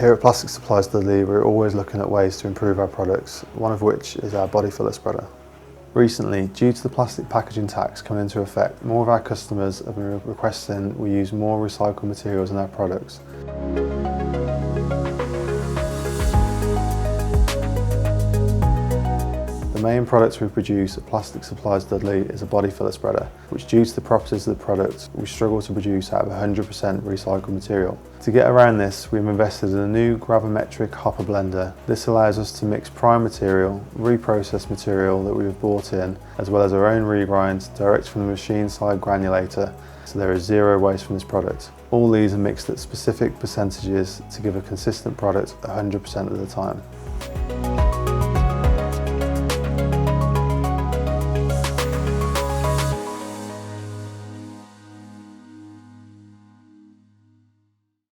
Here at Plastic Supplies Dudley, we're always looking at ways to improve our products, one of which is our body filler spreader. Recently, due to the plastic packaging tax coming into effect, more of our customers have been requesting we use more recycled materials in our products. The main product we produce at Plastic Supplies Dudley is a body filler spreader, which due to the properties of the product, we struggle to produce out of 100% recycled material. To get around this, we've invested in a new gravimetric hopper blender. This allows us to mix prime material, reprocessed material that we've bought in, as well as our own regrind direct from the machine side granulator, so there is zero waste from this product. All these are mixed at specific percentages to give a consistent product 100% of the time.